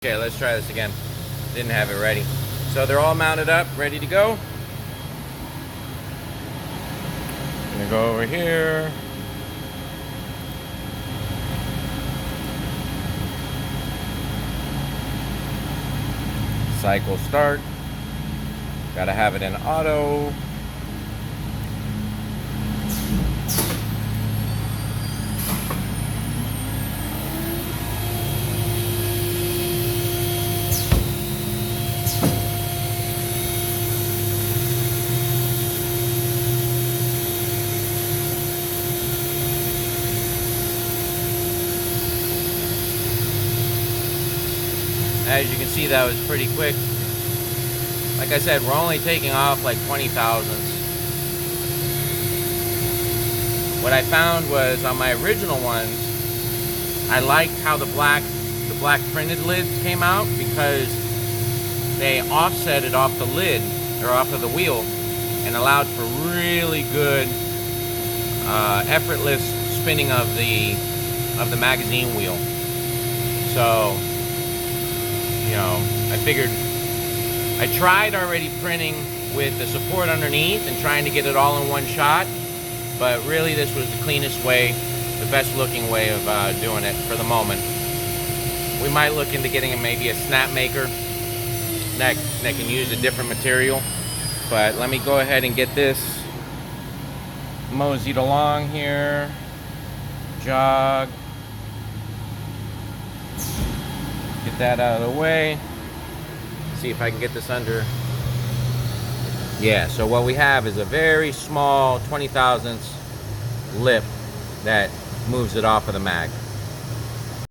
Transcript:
Okay, let's try this again. Didn't have it ready. So they're all mounted up, ready to go. Gonna go over here. Cycle start. Gotta have it in auto. As you can see, that was pretty quick. Like I said, we're only taking off like 20 thousandths. What I found was on my original ones, I liked how the black printed lids came out because they offset it off the lid or off of the wheel and allowed for really good effortless spinning of the magazine wheel. So, you know, I figured I tried already printing with the support underneath and trying to get it all in one shot, but really this was the cleanest way, the best looking way of doing it for the moment. We might look into getting maybe a snap maker that can use a different material, but let me go ahead and get this moseyed along here. Jog. Get that out of the way. See if I can get this under. Yeah, so what we have is a very small 20 thousandths lip that moves it off of the mag.